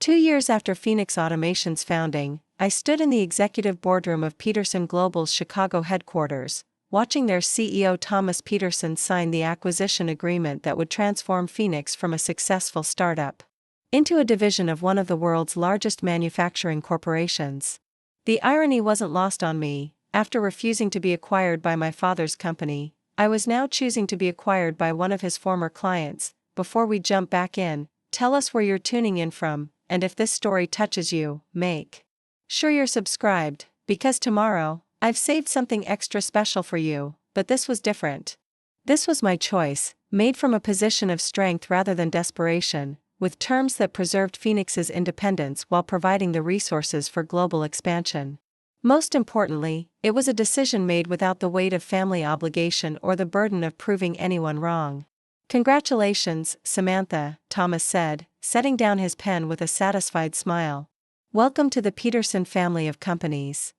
2 years after Phoenix Automation's founding, I stood in the executive boardroom of Peterson Global's Chicago headquarters, watching their CEO Thomas Peterson sign the acquisition agreement that would transform Phoenix from a successful startup into a division of one of the world's largest manufacturing corporations. The irony wasn't lost on me. After refusing to be acquired by my father's company, I was now choosing to be acquired by one of his former clients. Before we jump back in, tell us where you're tuning in from, and if this story touches you, make sure you're subscribed, because tomorrow, I've saved something extra special for you. But this was different. This was my choice, made from a position of strength rather than desperation, with terms that preserved Phoenix's independence while providing the resources for global expansion. Most importantly, it was a decision made without the weight of family obligation or the burden of proving anyone wrong. "Congratulations, Samantha," Thomas said, setting down his pen with a satisfied smile. "Welcome to the Peterson family of companies."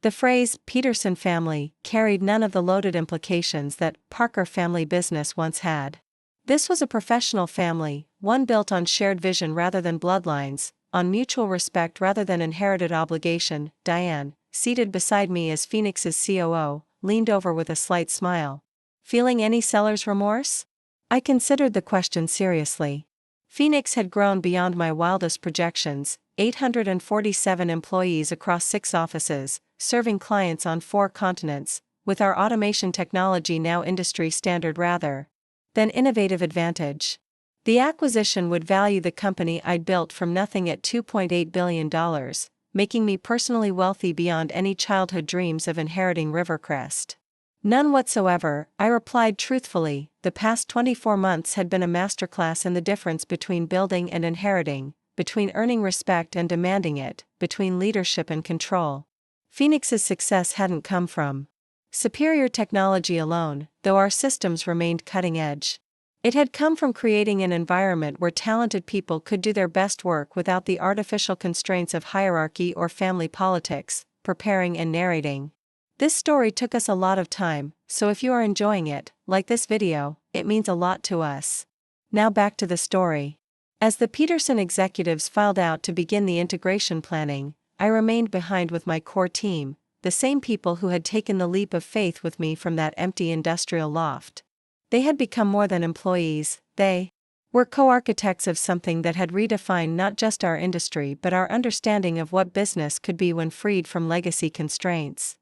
The phrase Peterson family carried none of the loaded implications that Parker family business once had. This was a professional family, one built on shared vision rather than bloodlines, on mutual respect rather than inherited obligation. Diane, seated beside me as Phoenix's COO, leaned over with a slight smile. "Feeling any seller's remorse?" I considered the question seriously. Phoenix had grown beyond my wildest projections, 847 employees across 6 offices, serving clients on 4 continents, with our automation technology now industry standard rather than innovative advantage. The acquisition would value the company I'd built from nothing at $2.8 billion, making me personally wealthy beyond any childhood dreams of inheriting Rivercrest. "None whatsoever," I replied truthfully. The past 24 months had been a masterclass in the difference between building and inheriting, between earning respect and demanding it, between leadership and control. Phoenix's success hadn't come from superior technology alone, though our systems remained cutting edge. It had come from creating an environment where talented people could do their best work without the artificial constraints of hierarchy or family politics. Preparing and narrating this story took us a lot of time, so if you are enjoying it, like this video, it means a lot to us. Now back to the story. As the Peterson executives filed out to begin the integration planning, I remained behind with my core team, the same people who had taken the leap of faith with me from that empty industrial loft. They had become more than employees, they were co-architects of something that had redefined not just our industry but our understanding of what business could be when freed from legacy constraints.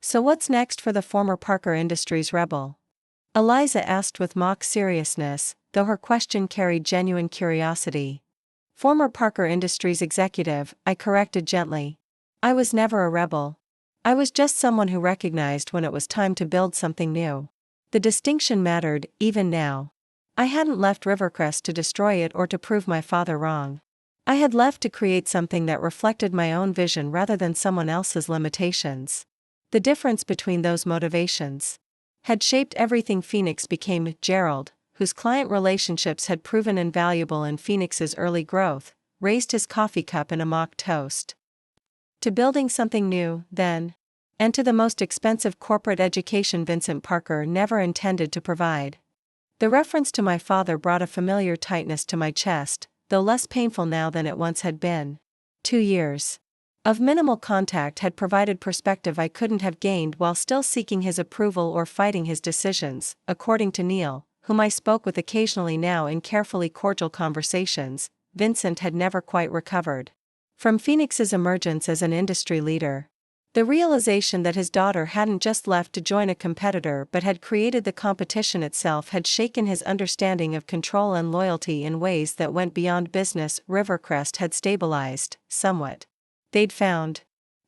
"So what's next for the former Parker Industries rebel?" Eliza asked with mock seriousness, though her question carried genuine curiosity. "Former Parker Industries executive," I corrected gently. "I was never a rebel. I was just someone who recognized when it was time to build something new." The distinction mattered, even now. I hadn't left Rivercrest to destroy it or to prove my father wrong. I had left to create something that reflected my own vision rather than someone else's limitations. The difference between those motivations had shaped everything Phoenix became. Gerald, whose client relationships had proven invaluable in Phoenix's early growth, raised his coffee cup in a mock toast to building something new, then, and to the most expensive corporate education Vincent Parker never intended to provide. The reference to my father brought a familiar tightness to my chest, though less painful now than it once had been. 2 years of minimal contact had provided perspective I couldn't have gained while still seeking his approval or fighting his decisions. According to Neil, whom I spoke with occasionally now in carefully cordial conversations, Vincent had never quite recovered from Phoenix's emergence as an industry leader. The realization that his daughter hadn't just left to join a competitor but had created the competition itself had shaken his understanding of control and loyalty in ways that went beyond business. Rivercrest had stabilized, somewhat. They'd found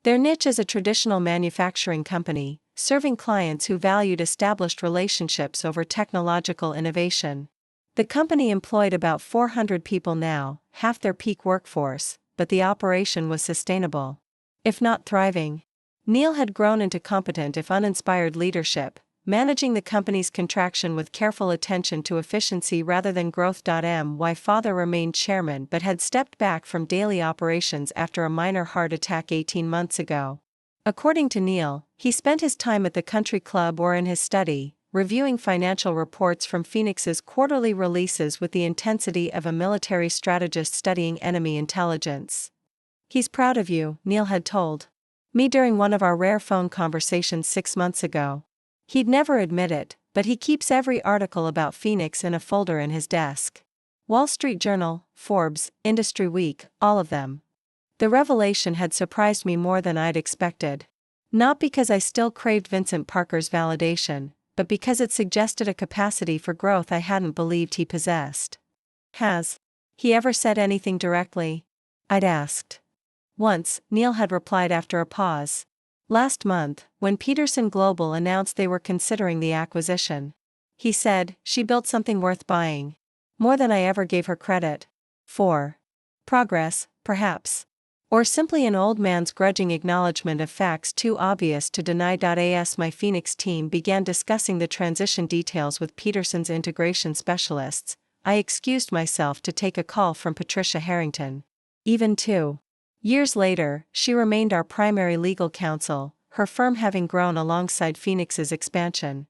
their niche as a traditional manufacturing company, serving clients who valued established relationships over technological innovation. The company employed about 400 people now, half their peak workforce, but the operation was sustainable, if not thriving. Neil had grown into competent if uninspired leadership, managing the company's contraction with careful attention to efficiency rather than growth. My father remained chairman but had stepped back from daily operations after a minor heart attack 18 months ago. According to Neil, he spent his time at the country club or in his study, reviewing financial reports from Phoenix's quarterly releases with the intensity of a military strategist studying enemy intelligence. "He's proud of you," Neil had told me during one of our rare phone conversations 6 months ago. He'd never admit it, but he keeps every article about Phoenix in a folder in his desk. Wall Street Journal, Forbes, Industry Week, all of them. The revelation had surprised me more than I'd expected. Not because I still craved Vincent Parker's validation, but because it suggested a capacity for growth I hadn't believed he possessed. "Has he ever said anything directly?" I'd asked. "Once," Neil had replied after a pause. "Last month, when Peterson Global announced they were considering the acquisition. He said, she built something worth buying. More than I ever gave her credit for. Progress, perhaps. Or simply an old man's grudging acknowledgement of facts too obvious to deny. As my Phoenix team began discussing the transition details with Peterson's integration specialists, I excused myself to take a call from Patricia Harrington. Even 2 years later, she remained our primary legal counsel, her firm having grown alongside Phoenix's expansion.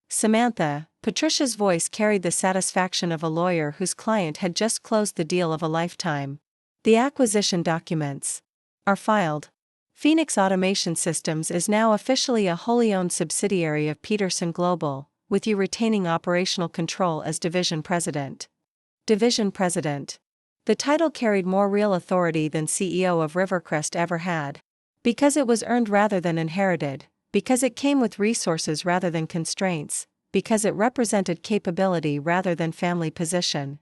"Samantha," Patricia's voice carried the satisfaction of a lawyer whose client had just closed the deal of a lifetime. "The acquisition documents are filed. Phoenix Automation Systems is now officially a wholly owned subsidiary of Peterson Global, with you retaining operational control as division president." Division president. The title carried more real authority than CEO of Rivercrest ever had. Because it was earned rather than inherited, because it came with resources rather than constraints, because it represented capability rather than family position.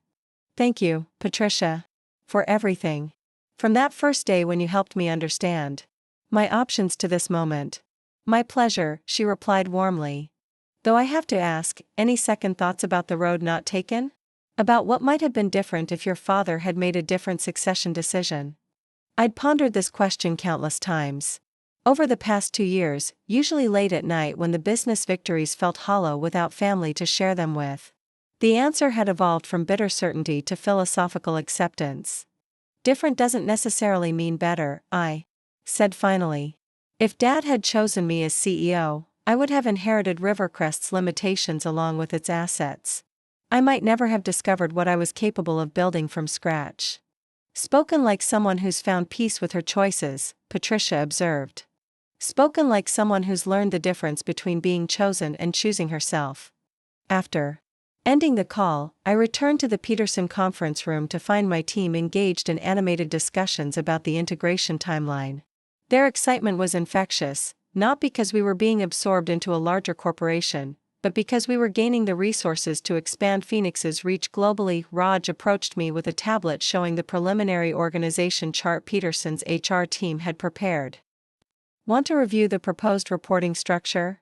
"Thank you, Patricia, for everything. From that first day when you helped me understand my options to this moment." "My pleasure," she replied warmly. "Though I have to ask, any second thoughts about the road not taken? About what might have been different if your father had made a different succession decision?" I'd pondered this question countless times. Over the past 2 years, usually late at night when the business victories felt hollow without family to share them with. The answer had evolved from bitter certainty to philosophical acceptance. "Different doesn't necessarily mean better," I said finally. "If Dad had chosen me as CEO, I would have inherited Rivercrest's limitations along with its assets. I might never have discovered what I was capable of building from scratch." "Spoken like someone who's found peace with her choices," Patricia observed. "Spoken like someone who's learned the difference between being chosen and choosing herself." After ending the call, I returned to the Peterson conference room to find my team engaged in animated discussions about the integration timeline. Their excitement was infectious, not because we were being absorbed into a larger corporation, but because we were gaining the resources to expand Phoenix's reach globally. Raj approached me with a tablet showing the preliminary organization chart Peterson's HR team had prepared. "Want to review the proposed reporting structure?"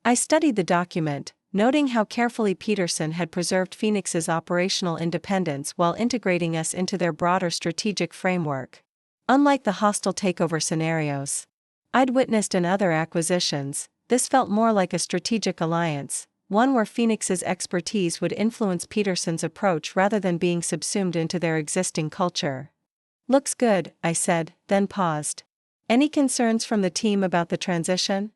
I studied the document, noting how carefully Peterson had preserved Phoenix's operational independence while integrating us into their broader strategic framework. Unlike the hostile takeover scenarios I'd witnessed in other acquisitions, this felt more like a strategic alliance, one where Phoenix's expertise would influence Peterson's approach rather than being subsumed into their existing culture. "Looks good," I said, then paused. "Any concerns from the team about the transition?"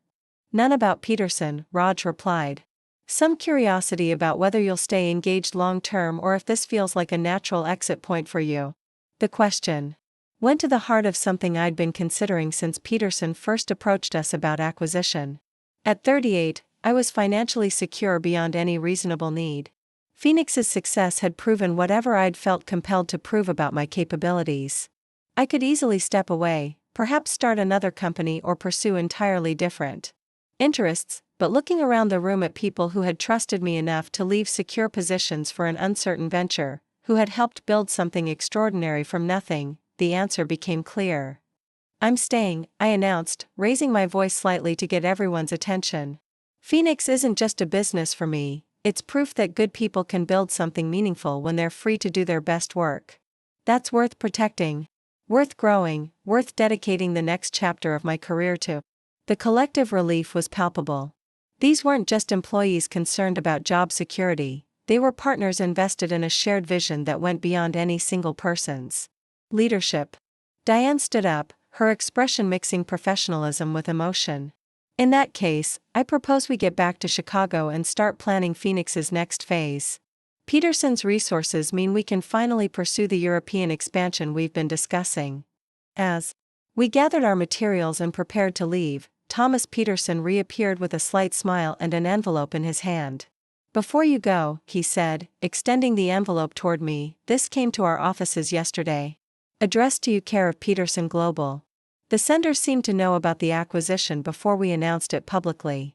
"None about Peterson," Raj replied. "Some curiosity about whether you'll stay engaged long-term or if this feels like a natural exit point for you." The question went to the heart of something I'd been considering since Peterson first approached us about acquisition. At 38, I was financially secure beyond any reasonable need. Phoenix's success had proven whatever I'd felt compelled to prove about my capabilities. I could easily step away, perhaps start another company or pursue entirely different interests, but looking around the room at people who had trusted me enough to leave secure positions for an uncertain venture, who had helped build something extraordinary from nothing, the answer became clear. "I'm staying," I announced, raising my voice slightly to get everyone's attention. "Phoenix isn't just a business for me, it's proof that good people can build something meaningful when they're free to do their best work. That's worth protecting, worth growing, worth dedicating the next chapter of my career to." The collective relief was palpable. These weren't just employees concerned about job security, they were partners invested in a shared vision that went beyond any single person's leadership. Diane stood up, her expression mixing professionalism with emotion. In that case, I propose we get back to Chicago and start planning Phoenix's next phase. Peterson's resources mean we can finally pursue the European expansion we've been discussing. As we gathered our materials and prepared to leave, Thomas Peterson reappeared with a slight smile and an envelope in his hand. "Before you go," he said, extending the envelope toward me, "this came to our offices yesterday. Addressed to you care of Peterson Global." The sender seemed to know about the acquisition before we announced it publicly.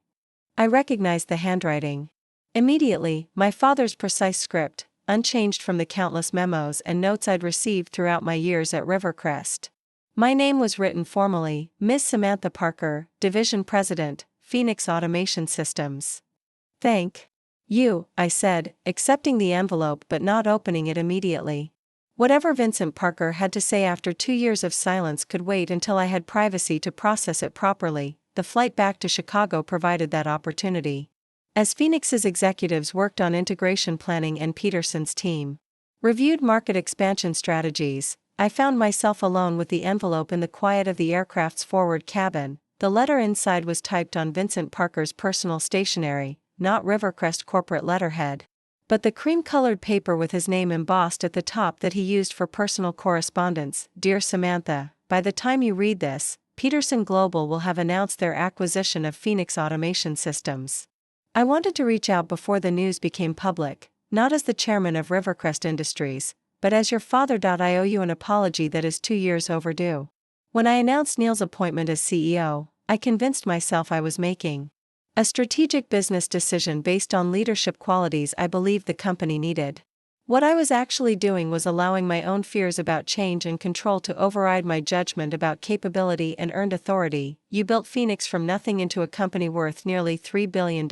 I recognized the handwriting. Immediately, my father's precise script, unchanged from the countless memos and notes I'd received throughout my years at Rivercrest. My name was written formally, Ms. Samantha Parker, Division President, Phoenix Automation Systems. "Thank you," I said, accepting the envelope but not opening it immediately. Whatever Vincent Parker had to say after 2 years of silence could wait until I had privacy to process it properly. The flight back to Chicago provided that opportunity. As Phoenix's executives worked on integration planning and Peterson's team reviewed market expansion strategies, I found myself alone with the envelope in the quiet of the aircraft's forward cabin. The letter inside was typed on Vincent Parker's personal stationery, not Rivercrest corporate letterhead, but the cream-colored paper with his name embossed at the top that he used for personal correspondence. "Dear Samantha, by the time you read this, Peterson Global will have announced their acquisition of Phoenix Automation Systems. I wanted to reach out before the news became public, not as the chairman of Rivercrest Industries, but as your father. I owe you an apology that is 2 years overdue. When I announced Neil's appointment as CEO, I convinced myself I was making a strategic business decision based on leadership qualities I believed the company needed. What I was actually doing was allowing my own fears about change and control to override my judgment about capability and earned authority. You built Phoenix from nothing into a company worth nearly $3 billion.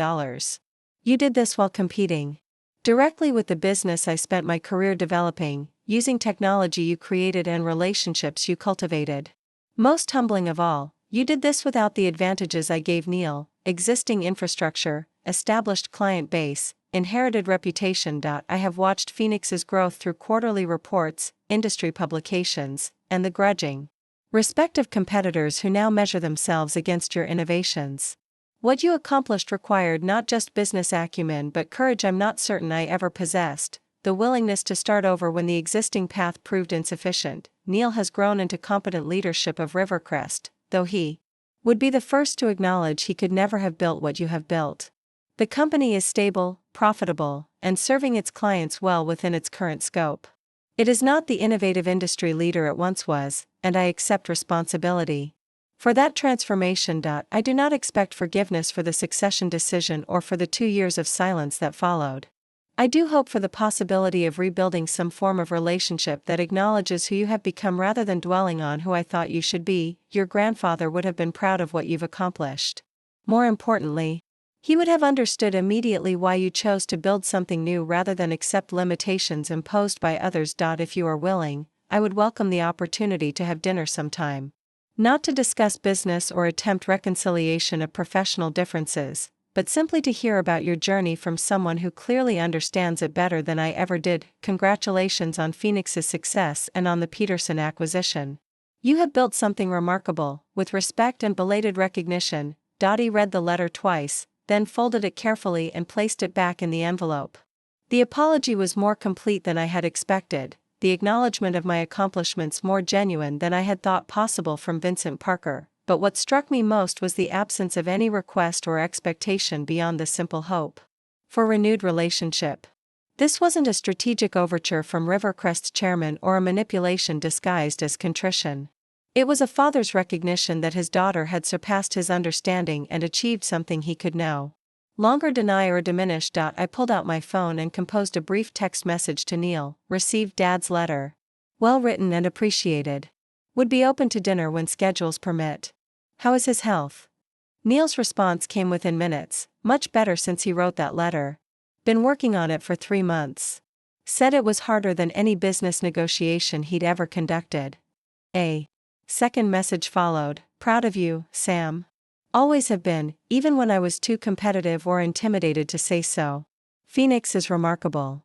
You did this while competing directly with the business I spent my career developing, using technology you created and relationships you cultivated. Most humbling of all, you did this without the advantages I gave Neil: existing infrastructure, established client base, inherited reputation. I have watched Phoenix's growth through quarterly reports, industry publications, and the grudging respect of competitors who now measure themselves against your innovations. What you accomplished required not just business acumen but courage I'm not certain I ever possessed, the willingness to start over when the existing path proved insufficient. Neil has grown into competent leadership of Rivercrest, though he would be the first to acknowledge he could never have built what you have built. The company is stable, profitable, and serving its clients well within its current scope. It is not the innovative industry leader it once was, and I accept responsibility for that transformation. I do not expect forgiveness for the succession decision or for the 2 years of silence that followed. I do hope for the possibility of rebuilding some form of relationship that acknowledges who you have become rather than dwelling on who I thought you should be. Your grandfather would have been proud of what you've accomplished. More importantly, he would have understood immediately why you chose to build something new rather than accept limitations imposed by others. If you are willing, I would welcome the opportunity to have dinner sometime. Not to discuss business or attempt reconciliation of professional differences, but simply to hear about your journey from someone who clearly understands it better than I ever did. Congratulations on Phoenix's success and on the Peterson acquisition. You have built something remarkable. With respect and belated recognition." Dottie read the letter twice, then folded it carefully and placed it back in the envelope. The apology was more complete than I had expected, the acknowledgement of my accomplishments more genuine than I had thought possible from Vincent Parker, but what struck me most was the absence of any request or expectation beyond the simple hope for renewed relationship. This wasn't a strategic overture from Rivercrest's chairman or a manipulation disguised as contrition. It was a father's recognition that his daughter had surpassed his understanding and achieved something he could no longer deny or diminish. I pulled out my phone and composed a brief text message to Neil. "Received Dad's letter. Well written and appreciated. Would be open to dinner when schedules permit. How is his health?" Neil's response came within minutes. "Much better since he wrote that letter. Been working on it for 3 months. Said it was harder than any business negotiation he'd ever conducted." A second message followed. "Proud of you, Sam. Always have been, even when I was too competitive or intimidated to say so. Phoenix is remarkable.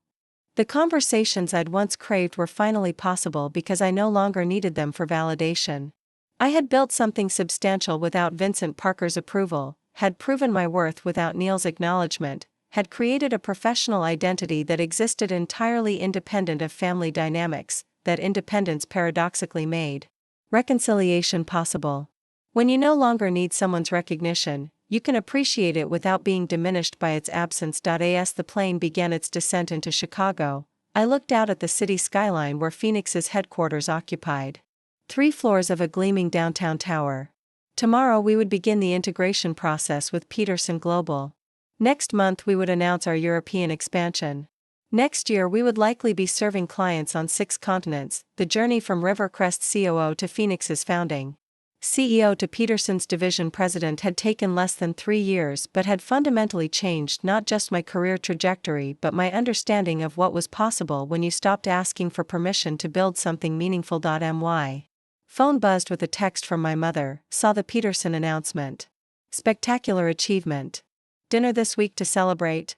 The conversations I'd once craved were finally possible because I no longer needed them for validation. I had built something substantial without Vincent Parker's approval, had proven my worth without Neil's acknowledgement, had created a professional identity that existed entirely independent of family dynamics, that independence paradoxically made reconciliation possible. When you no longer need someone's recognition, you can appreciate it without being diminished by its absence. As the plane began its descent into Chicago, I looked out at the city skyline where Phoenix's headquarters occupied 3 floors of a gleaming downtown tower. Tomorrow we would begin the integration process with Peterson Global. Next month we would announce our European expansion. Next year we would likely be serving clients on 6 continents. The journey from Rivercrest COO to Phoenix's founding CEO to Peterson's division president had taken less than 3 years but had fundamentally changed not just my career trajectory but my understanding of what was possible when you stopped asking for permission to build something meaningful. My phone buzzed with a text from my mother. Saw the Peterson announcement. Spectacular achievement. Dinner this week to celebrate?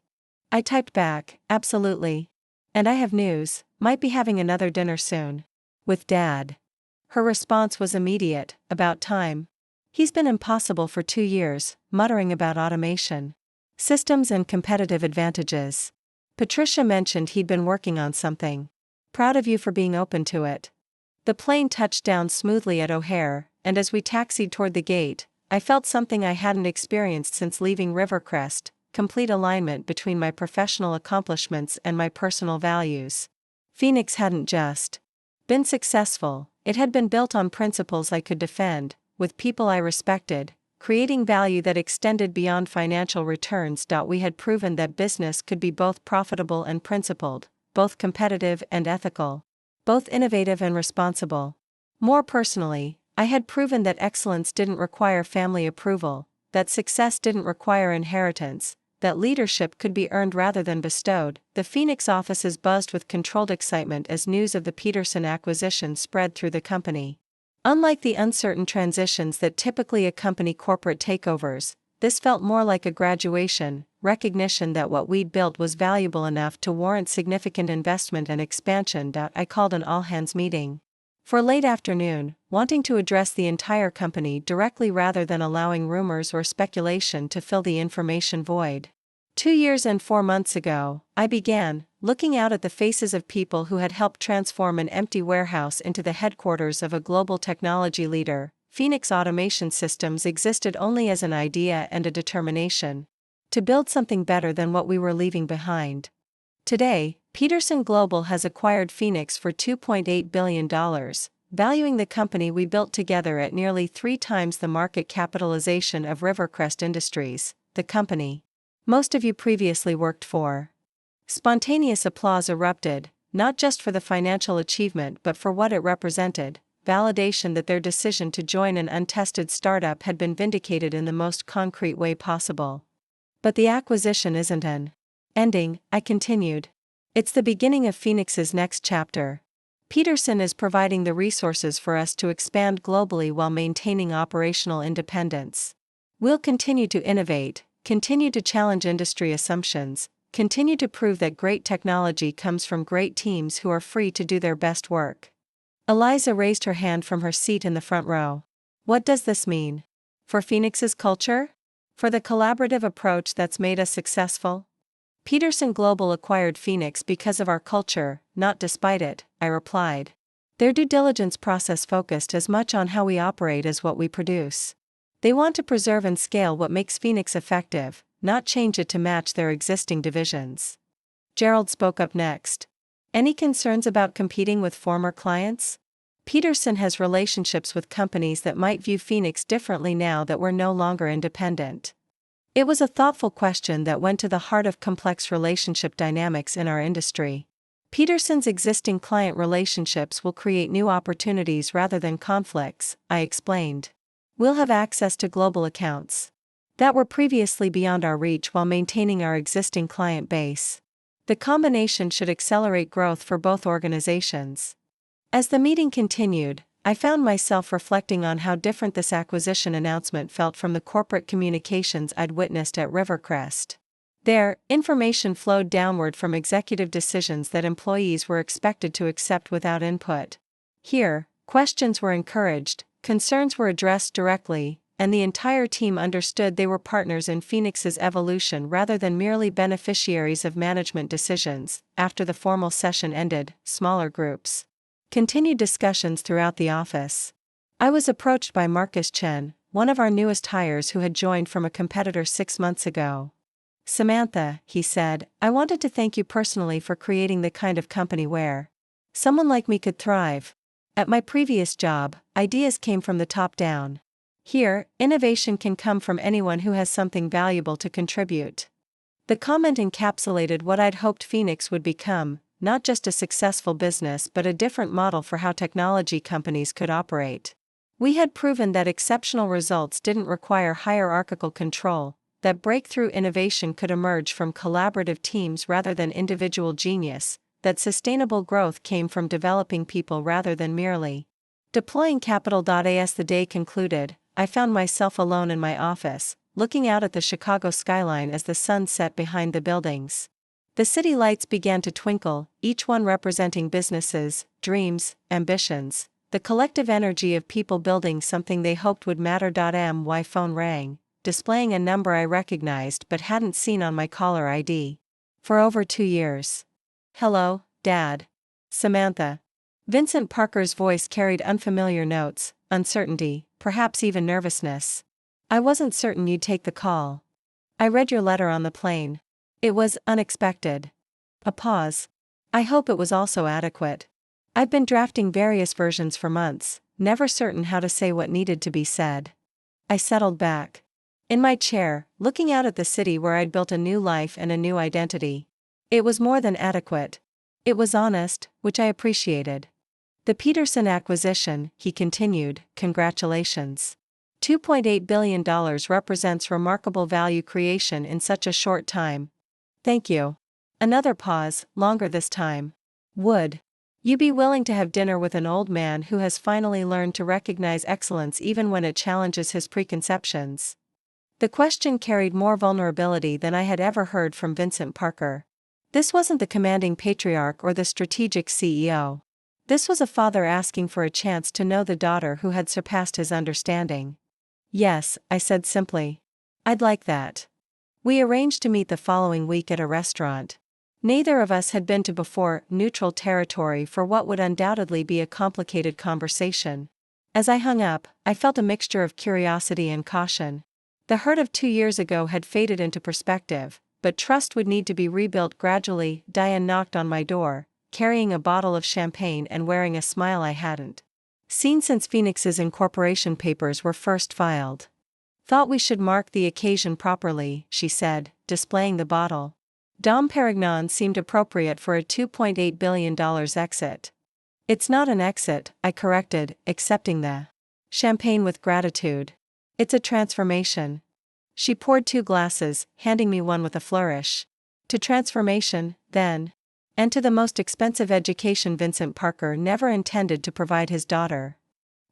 I typed back, absolutely. And I have news, might be having another dinner soon. With Dad. Her response was immediate, about time. He's been impossible for 2 years, muttering about automation, systems and competitive advantages. Patricia mentioned he'd been working on something. Proud of you for being open to it. The plane touched down smoothly at O'Hare, and as we taxied toward the gate, I felt something I hadn't experienced since leaving Rivercrest, complete alignment between my professional accomplishments and my personal values. Phoenix hadn't just been successful, it had been built on principles I could defend, with people I respected, creating value that extended beyond financial returns. We had proven that business could be both profitable and principled, both competitive and ethical, both innovative and responsible. More personally, I had proven that excellence didn't require family approval, that success didn't require inheritance, that leadership could be earned rather than bestowed. The Phoenix offices buzzed with controlled excitement as news of the Peterson acquisition spread through the company. Unlike the uncertain transitions that typically accompany corporate takeovers, this felt more like a graduation, recognition that what we'd built was valuable enough to warrant significant investment and expansion. I called an all-hands meeting for late afternoon, wanting to address the entire company directly rather than allowing rumors or speculation to fill the information void. 2 years and 4 months ago, I began, looking out at the faces of people who had helped transform an empty warehouse into the headquarters of a global technology leader. Phoenix Automation Systems existed only as an idea and a determination to build something better than what we were leaving behind. Today, Peterson Global has acquired Phoenix for $2.8 billion, valuing the company we built together at nearly 3 times the market capitalization of Rivercrest Industries, the company most of you previously worked for. Spontaneous applause erupted, not just for the financial achievement but for what it represented, validation that their decision to join an untested startup had been vindicated in the most concrete way possible. But the acquisition isn't an ending, I continued. It's the beginning of Phoenix's next chapter. Peterson is providing the resources for us to expand globally while maintaining operational independence. We'll continue to innovate, continue to challenge industry assumptions, continue to prove that great technology comes from great teams who are free to do their best work. Eliza raised her hand from her seat in the front row. What does this mean? For Phoenix's culture? For the collaborative approach that's made us successful? Peterson Global acquired Phoenix because of our culture, not despite it, I replied. Their due diligence process focused as much on how we operate as what we produce. They want to preserve and scale what makes Phoenix effective, not change it to match their existing divisions. Gerald spoke up next. Any concerns about competing with former clients? Peterson has relationships with companies that might view Phoenix differently now that we're no longer independent. It was a thoughtful question that went to the heart of complex relationship dynamics in our industry. Peterson's existing client relationships will create new opportunities rather than conflicts, I explained. We'll have access to global accounts that were previously beyond our reach while maintaining our existing client base. The combination should accelerate growth for both organizations. As the meeting continued, I found myself reflecting on how different this acquisition announcement felt from the corporate communications I'd witnessed at Rivercrest. There, information flowed downward from executive decisions that employees were expected to accept without input. Here, questions were encouraged, concerns were addressed directly, and the entire team understood they were partners in Phoenix's evolution rather than merely beneficiaries of management decisions. After the formal session ended, smaller groups continued discussions throughout the office. I was approached by Marcus Chen, one of our newest hires who had joined from a competitor 6 months ago. "Samantha," he said, "I wanted to thank you personally for creating the kind of company where someone like me could thrive. At my previous job, ideas came from the top down. Here, innovation can come from anyone who has something valuable to contribute." The comment encapsulated what I'd hoped Phoenix would become, not just a successful business but a different model for how technology companies could operate. We had proven that exceptional results didn't require hierarchical control, that breakthrough innovation could emerge from collaborative teams rather than individual genius, that sustainable growth came from developing people rather than merely deploying capital. As the day concluded, I found myself alone in my office, looking out at the Chicago skyline as the sun set behind the buildings. The city lights began to twinkle, each one representing businesses, dreams, ambitions, the collective energy of people building something they hoped would matter. My phone rang, displaying a number I recognized but hadn't seen on my caller ID for over 2 years. "Hello, Dad." "Samantha." Vincent Parker's voice carried unfamiliar notes, uncertainty, perhaps even nervousness. "I wasn't certain you'd take the call. I read your letter on the plane. It was unexpected." A pause. "I hope it was also adequate. I've been drafting various versions for months, never certain how to say what needed to be said." I settled back in my chair, looking out at the city where I'd built a new life and a new identity. It was more than adequate. It was honest, which I appreciated. "The Peterson acquisition," he continued, "congratulations. $2.8 billion represents remarkable value creation in such a short time." "Thank you." Another pause, longer this time. "Would you be willing to have dinner with an old man who has finally learned to recognize excellence even when it challenges his preconceptions?" The question carried more vulnerability than I had ever heard from Vincent Parker. This wasn't the commanding patriarch or the strategic CEO. This was a father asking for a chance to know the daughter who had surpassed his understanding. "Yes," I said simply. "I'd like that." We arranged to meet the following week at a restaurant. Neither of us had been to before, neutral territory for what would undoubtedly be a complicated conversation. As I hung up, I felt a mixture of curiosity and caution. The hurt of 2 years ago had faded into perspective, but trust would need to be rebuilt gradually. Diane knocked on my door, carrying a bottle of champagne and wearing a smile I hadn't seen since Phoenix's incorporation papers were first filed. "Thought we should mark the occasion properly," she said, displaying the bottle. Dom Perignon seemed appropriate for a $2.8 billion exit. "It's not an exit," I corrected, accepting the champagne with gratitude. "It's a transformation." She poured 2 glasses, handing me one with a flourish. "To transformation, then. And to the most expensive education Vincent Parker never intended to provide his daughter."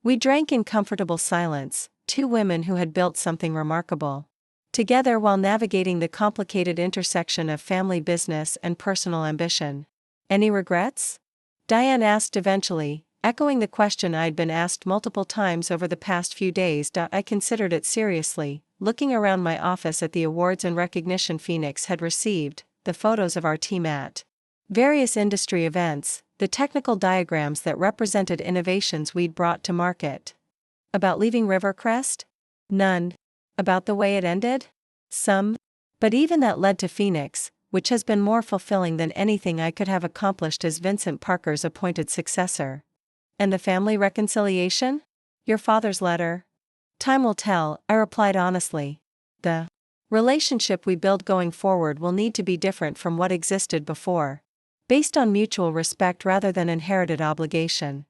We drank in comfortable silence, 2 women who had built something remarkable together while navigating the complicated intersection of family business and personal ambition. "Any regrets?" Diane asked eventually, echoing the question I'd been asked multiple times over the past few days. I considered it seriously, looking around my office at the awards and recognition Phoenix had received, the photos of our team at various industry events, the technical diagrams that represented innovations we'd brought to market. About leaving Rivercrest? None. About the way it ended? Some. But even that led to Phoenix, which has been more fulfilling than anything I could have accomplished as Vincent Parker's appointed successor. "And the family reconciliation? Your father's letter?" "Time will tell," I replied honestly. "The relationship we build going forward will need to be different from what existed before, based on mutual respect rather than inherited obligation."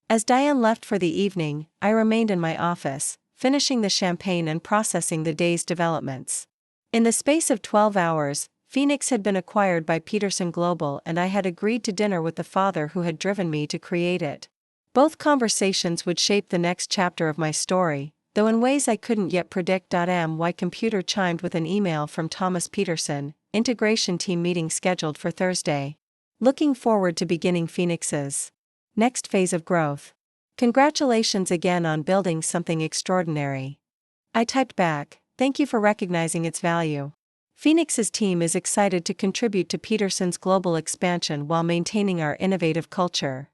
As Diane left for the evening, I remained in my office, finishing the champagne and processing the day's developments. In the space of 12 hours, Phoenix had been acquired by Peterson Global and I had agreed to dinner with the father who had driven me to create it. Both conversations would shape the next chapter of my story, though in ways I couldn't yet predict. My computer chimed with an email from Thomas Peterson, integration team meeting scheduled for Thursday. Looking forward to beginning Phoenix's next phase of growth. Congratulations again on building something extraordinary. I typed back, thank you for recognizing its value. Phoenix's team is excited to contribute to Peterson's global expansion while maintaining our innovative culture.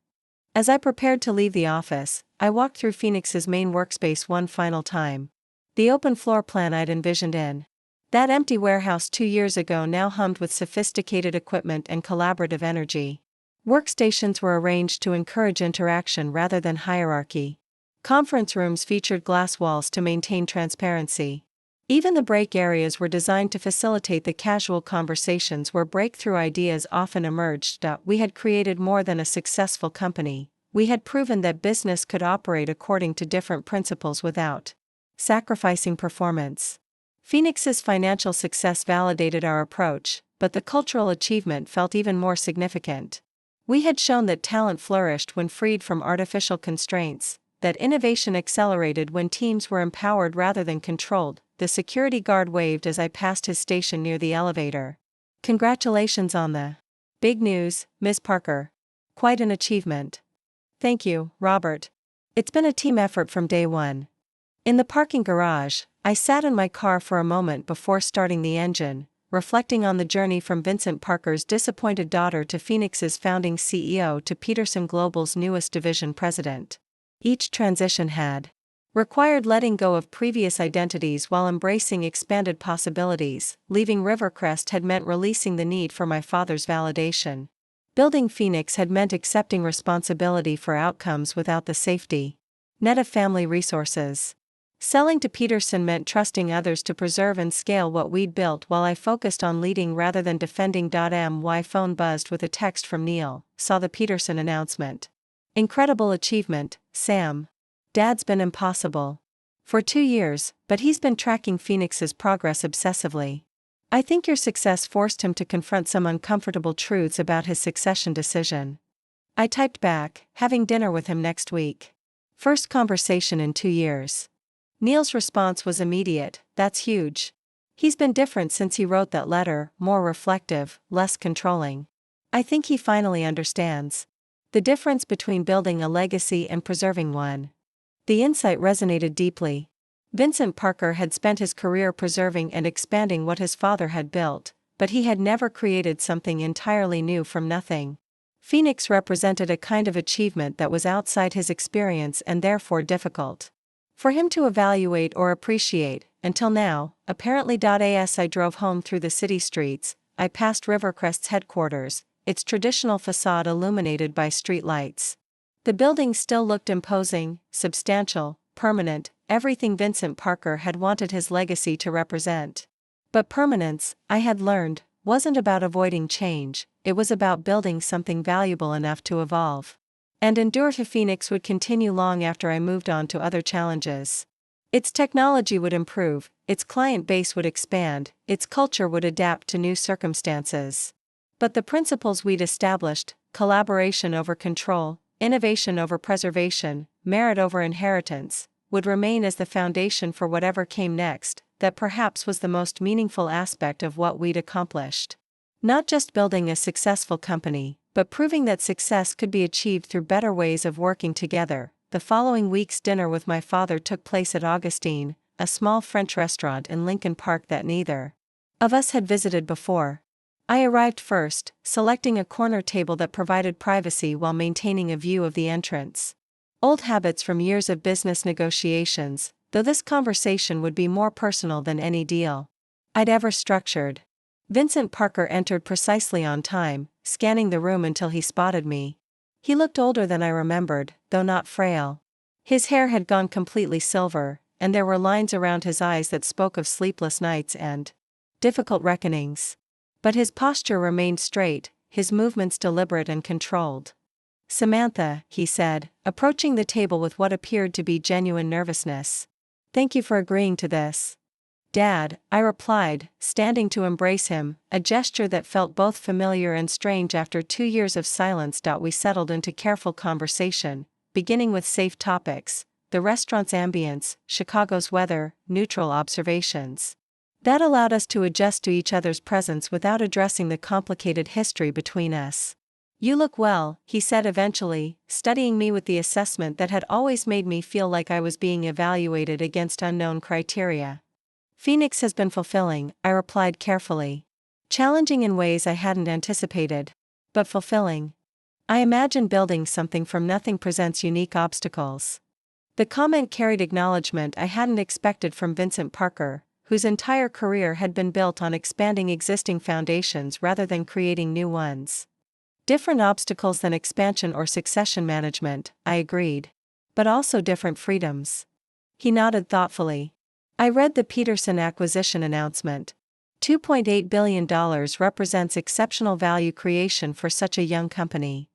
As I prepared to leave the office, I walked through Phoenix's main workspace one final time. The open floor plan I'd envisioned in that empty warehouse 2 years ago now hummed with sophisticated equipment and collaborative energy. Workstations were arranged to encourage interaction rather than hierarchy. Conference rooms featured glass walls to maintain transparency. Even the break areas were designed to facilitate the casual conversations where breakthrough ideas often emerged. We had created more than a successful company. We had proven that business could operate according to different principles without sacrificing performance. Phoenix's financial success validated our approach, but the cultural achievement felt even more significant. We had shown that talent flourished when freed from artificial constraints, that innovation accelerated when teams were empowered rather than controlled. The security guard waved as I passed his station near the elevator. Congratulations on the big news, Ms. Parker. Quite an achievement. Thank you, Robert. It's been a team effort from day one. In the parking garage, I sat in my car for a moment before starting the engine, reflecting on the journey from Vincent Parker's disappointed daughter to Phoenix's founding CEO to Peterson Global's newest division president. Each transition had required letting go of previous identities while embracing expanded possibilities. Leaving Rivercrest had meant releasing the need for my father's validation. Building Phoenix had meant accepting responsibility for outcomes without the safety net of family resources. Selling to Peterson meant trusting others to preserve and scale what we'd built while I focused on leading rather than defending. My phone buzzed with a text from Neil. Saw the Peterson announcement. Incredible achievement, Sam. Dad's been impossible for 2 years, but he's been tracking Phoenix's progress obsessively. I think your success forced him to confront some uncomfortable truths about his succession decision. I typed back, having dinner with him next week. First conversation in 2 years. Neil's response was immediate, that's huge. He's been different since he wrote that letter, more reflective, less controlling. I think he finally understands the difference between building a legacy and preserving one. The insight resonated deeply. Vincent Parker had spent his career preserving and expanding what his father had built, but he had never created something entirely new from nothing. Phoenix represented a kind of achievement that was outside his experience and therefore difficult for him to evaluate or appreciate, until now, apparently. As I drove home through the city streets, I passed Rivercrest's headquarters, its traditional facade illuminated by street lights. The building still looked imposing, substantial, permanent, everything Vincent Parker had wanted his legacy to represent. But permanence, I had learned, wasn't about avoiding change, it was about building something valuable enough to evolve and endure. Phoenix would continue long after I moved on to other challenges. Its technology would improve, its client base would expand, its culture would adapt to new circumstances. But the principles we'd established, collaboration over control, innovation over preservation, merit over inheritance, would remain as the foundation for whatever came next. That perhaps was the most meaningful aspect of what we'd accomplished. Not just building a successful company, but proving that success could be achieved through better ways of working together. The following week's dinner with my father took place at Augustine, a small French restaurant in Lincoln Park that neither of us had visited before. I arrived first, selecting a corner table that provided privacy while maintaining a view of the entrance. Old habits from years of business negotiations, though this conversation would be more personal than any deal I'd ever structured. Vincent Parker entered precisely on time, scanning the room until he spotted me. He looked older than I remembered, though not frail. His hair had gone completely silver, and there were lines around his eyes that spoke of sleepless nights and difficult reckonings. But his posture remained straight, his movements deliberate and controlled. Samantha, he said, approaching the table with what appeared to be genuine nervousness. Thank you for agreeing to this. Dad, I replied, standing to embrace him, a gesture that felt both familiar and strange. After 2 years of silence. We settled into careful conversation, beginning with safe topics, the restaurant's ambience, Chicago's weather, neutral observations. That allowed us to adjust to each other's presence without addressing the complicated history between us. You look well, he said eventually, studying me with the assessment that had always made me feel like I was being evaluated against unknown criteria. Phoenix has been fulfilling, I replied carefully. Challenging in ways I hadn't anticipated. But fulfilling. I imagine building something from nothing presents unique obstacles. The comment carried acknowledgement I hadn't expected from Vincent Parker, whose entire career had been built on expanding existing foundations rather than creating new ones. Different obstacles than expansion or succession management, I agreed. But also different freedoms. He nodded thoughtfully. I read the Peterson acquisition announcement. $2.8 billion represents exceptional value creation for such a young company.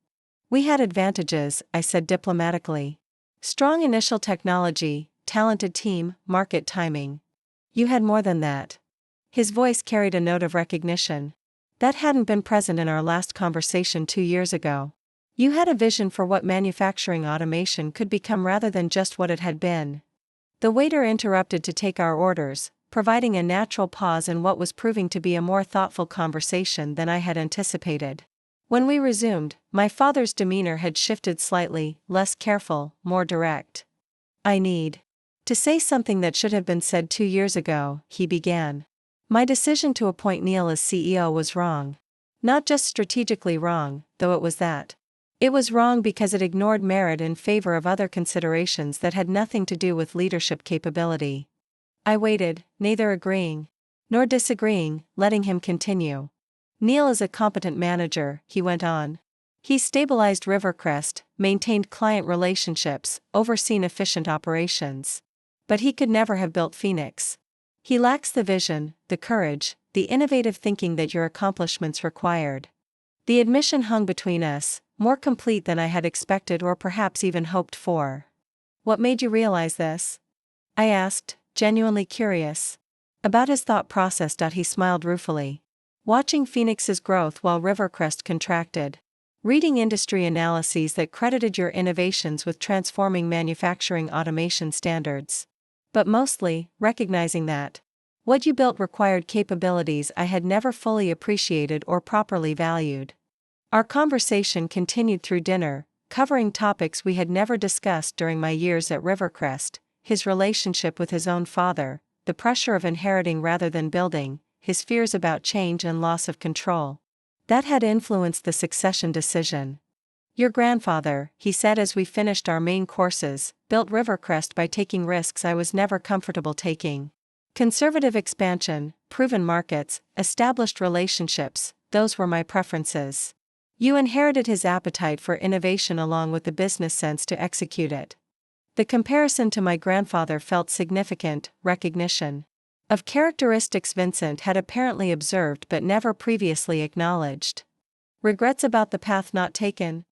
We had advantages, I said diplomatically. Strong initial technology, talented team, market timing. You had more than that. His voice carried a note of recognition. That hadn't been present in our last conversation 2 years ago. You had a vision for what manufacturing automation could become rather than just what it had been. The waiter interrupted to take our orders, providing a natural pause in what was proving to be a more thoughtful conversation than I had anticipated. When we resumed, my father's demeanor had shifted slightly, less careful, more direct. I need to say something that should have been said 2 years ago, he began. My decision to appoint Neil as CEO was wrong. Not just strategically wrong, though it was that. It was wrong because it ignored merit in favor of other considerations that had nothing to do with leadership capability. I waited, neither agreeing nor disagreeing, letting him continue. Neil is a competent manager, he went on. He stabilized Rivercrest, maintained client relationships, overseen efficient operations. But he could never have built Phoenix. He lacks the vision, the courage, the innovative thinking that your accomplishments required. The admission hung between us, more complete than I had expected or perhaps even hoped for. What made you realize this? I asked, genuinely curious. About his thought process. He smiled ruefully. Watching Phoenix's growth while Rivercrest contracted. Reading industry analyses that credited your innovations with transforming manufacturing automation standards. But mostly, recognizing that what you built required capabilities I had never fully appreciated or properly valued. Our conversation continued through dinner, covering topics we had never discussed during my years at Rivercrest, his relationship with his own father, the pressure of inheriting rather than building, his fears about change and loss of control. That had influenced the succession decision. Your grandfather, he said as we finished our main courses, built Rivercrest by taking risks I was never comfortable taking. Conservative expansion, proven markets, established relationships, those were my preferences. You inherited his appetite for innovation along with the business sense to execute it. The comparison to my grandfather felt significant, recognition of characteristics Vincent had apparently observed but never previously acknowledged. Regrets about the path not taken?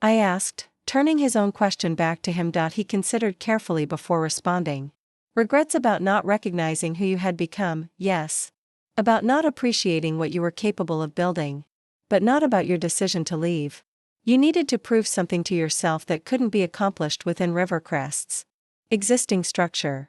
I asked, turning his own question back to him. He considered carefully before responding. Regrets about not recognizing who you had become, yes. About not appreciating what you were capable of building. But not about your decision to leave. You needed to prove something to yourself that couldn't be accomplished within Rivercrest's existing structure.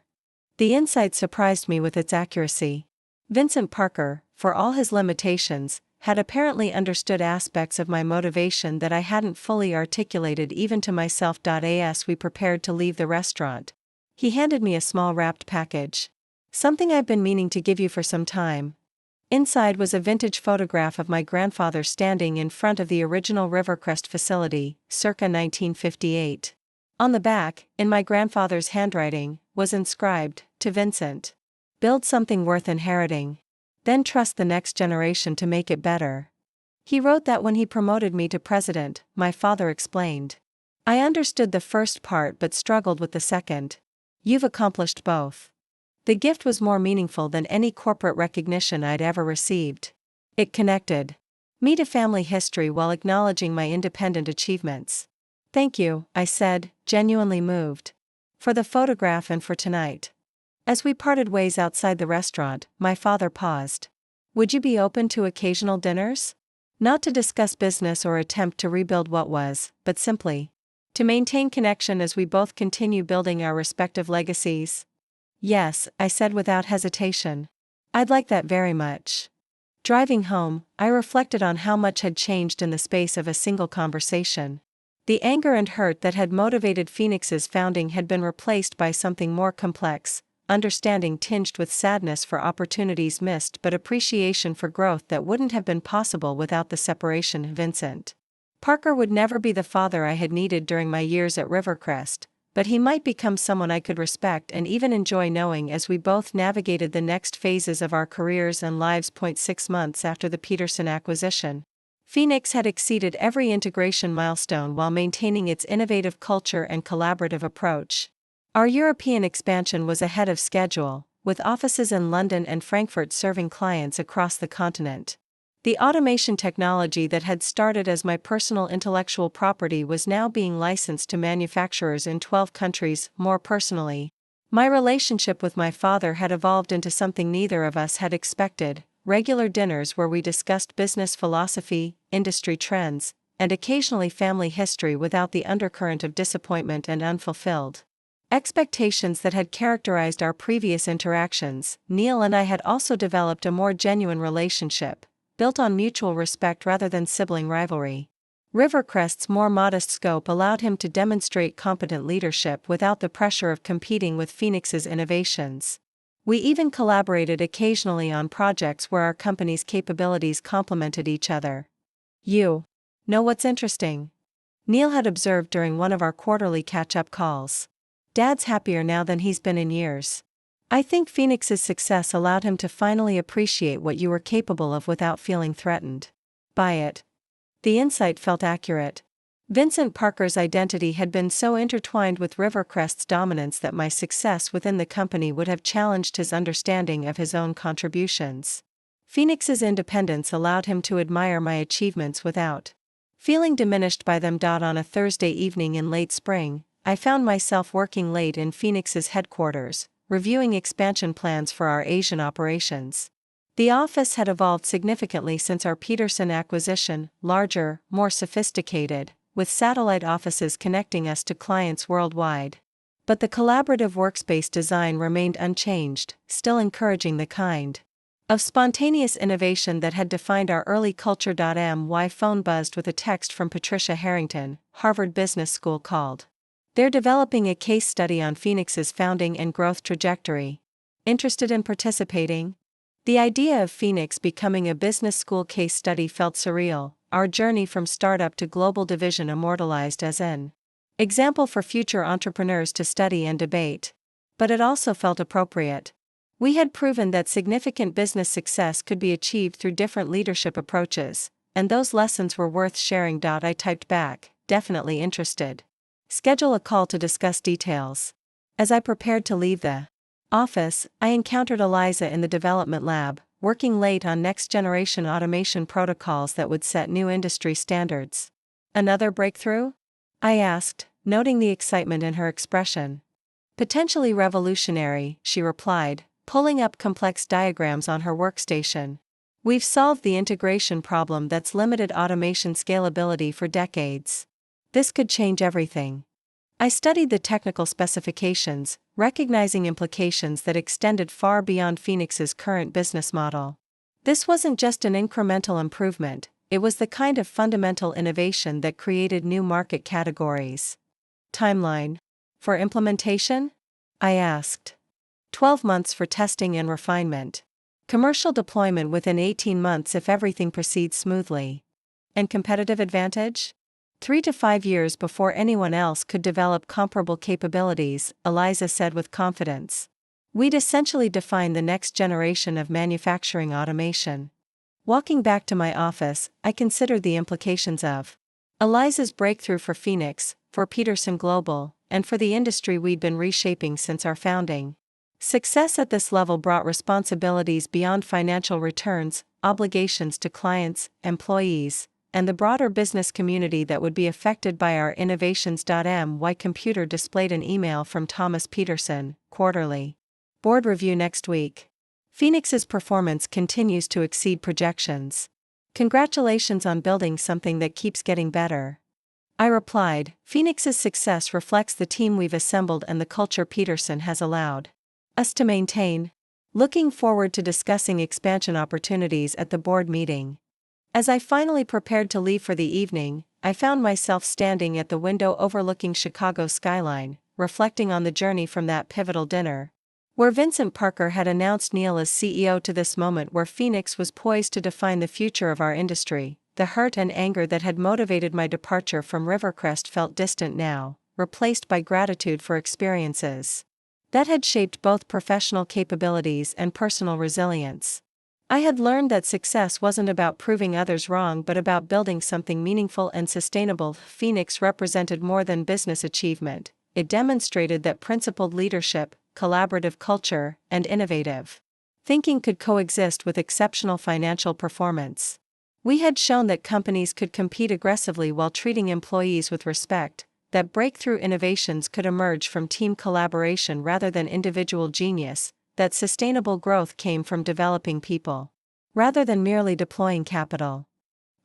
The insight surprised me with its accuracy. Vincent Parker, for all his limitations, had apparently understood aspects of my motivation that I hadn't fully articulated even to myself. As we prepared to leave the restaurant, he handed me a small wrapped package. Something I've been meaning to give you for some time. Inside was a vintage photograph of my grandfather standing in front of the original Rivercrest facility, circa 1958. On the back, in my grandfather's handwriting, was inscribed, "To Vincent. Build something worth inheriting. Then trust the next generation to make it better." He wrote that when he promoted me to president, my father explained. I understood the first part but struggled with the second. You've accomplished both. The gift was more meaningful than any corporate recognition I'd ever received. It connected me to family history while acknowledging my independent achievements. Thank you, I said, genuinely moved. For the photograph and for tonight. As we parted ways outside the restaurant, my father paused. Would you be open to occasional dinners? Not to discuss business or attempt to rebuild what was, but simply to maintain connection as we both continue building our respective legacies. Yes, I said without hesitation. I'd like that very much. Driving home, I reflected on how much had changed in the space of a single conversation. The anger and hurt that had motivated Phoenix's founding had been replaced by something more complex, understanding tinged with sadness for opportunities missed but appreciation for growth that wouldn't have been possible without the separation. Vincent Parker would never be the father I had needed during my years at Rivercrest, but he might become someone I could respect and even enjoy knowing as we both navigated the next phases of our careers and lives. 6 months after the Peterson acquisition, Phoenix had exceeded every integration milestone while maintaining its innovative culture and collaborative approach. Our European expansion was ahead of schedule, with offices in London and Frankfurt serving clients across the continent. The automation technology that had started as my personal intellectual property was now being licensed to manufacturers in 12 countries. More personally, my relationship with my father had evolved into something neither of us had expected: regular dinners where we discussed business philosophy, industry trends, and occasionally family history without the undercurrent of disappointment and unfulfilled expectations that had characterized our previous interactions. Neil and I had also developed a more genuine relationship, built on mutual respect rather than sibling rivalry. Rivercrest's more modest scope allowed him to demonstrate competent leadership without the pressure of competing with Phoenix's innovations. We even collaborated occasionally on projects where our company's capabilities complemented each other. "You know what's interesting?" Neil had observed during one of our quarterly catch-up calls. "Dad's happier now than he's been in years. I think Phoenix's success allowed him to finally appreciate what you were capable of without feeling threatened by it." The insight felt accurate. Vincent Parker's identity had been so intertwined with Rivercrest's dominance that my success within the company would have challenged his understanding of his own contributions. Phoenix's independence allowed him to admire my achievements without feeling diminished by them. On a Thursday evening in late spring, I found myself working late in Phoenix's headquarters, reviewing expansion plans for our Asian operations. The office had evolved significantly since our Peterson acquisition: larger, more sophisticated, with satellite offices connecting us to clients worldwide. But the collaborative workspace design remained unchanged, still encouraging the kind of spontaneous innovation that had defined our early culture. My phone buzzed with a text from Patricia Harrington, Harvard Business School, called. "They're developing a case study on Phoenix's founding and growth trajectory. Interested in participating?" The idea of Phoenix becoming a business school case study felt surreal, our journey from startup to global division immortalized as an example for future entrepreneurs to study and debate. But it also felt appropriate. We had proven that significant business success could be achieved through different leadership approaches, and those lessons were worth sharing. I typed back, "Definitely interested. Schedule a call to discuss details." As I prepared to leave the office, I encountered Eliza in the development lab, working late on next-generation automation protocols that would set new industry standards. "Another breakthrough?" I asked, noting the excitement in her expression. "Potentially revolutionary," she replied, pulling up complex diagrams on her workstation. "We've solved the integration problem that's limited automation scalability for decades. This could change everything." I studied the technical specifications, recognizing implications that extended far beyond Phoenix's current business model. This wasn't just an incremental improvement, it was the kind of fundamental innovation that created new market categories. "Timeline for implementation?" I asked. 12 months for testing and refinement. Commercial deployment within 18 months if everything proceeds smoothly. And competitive advantage? 3 to 5 years before anyone else could develop comparable capabilities, Eliza said with confidence. We'd essentially define the next generation of manufacturing automation. Walking back to my office, I considered the implications of Eliza's breakthrough for Phoenix, for Peterson Global, and for the industry we'd been reshaping since our founding. Success at this level brought responsibilities beyond financial returns, obligations to clients, employees, and the broader business community that would be affected by our innovations. My computer displayed an email from Thomas Peterson, quarterly. Board review next week. Phoenix's performance continues to exceed projections. Congratulations on building something that keeps getting better. I replied, Phoenix's success reflects the team we've assembled and the culture Peterson has allowed us to maintain. Looking forward to discussing expansion opportunities at the board meeting. As I finally prepared to leave for the evening, I found myself standing at the window overlooking Chicago's skyline, reflecting on the journey from that pivotal dinner, where Vincent Parker had announced Neil as CEO, to this moment where Phoenix was poised to define the future of our industry. The hurt and anger that had motivated my departure from Rivercrest felt distant now, replaced by gratitude for experiences that had shaped both professional capabilities and personal resilience. I had learned that success wasn't about proving others wrong but about building something meaningful and sustainable. Phoenix represented more than business achievement. It demonstrated that principled leadership, collaborative culture, and innovative thinking could coexist with exceptional financial performance. We had shown that companies could compete aggressively while treating employees with respect, that breakthrough innovations could emerge from team collaboration rather than individual genius, that sustainable growth came from developing people rather than merely deploying capital.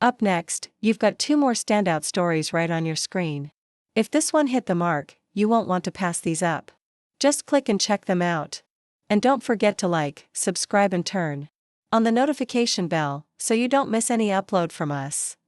Up next, you've got 2 more standout stories right on your screen. If this one hit the mark, you won't want to pass these up. Just click and check them out. And don't forget to like, subscribe and turn on the notification bell so you don't miss any upload from us.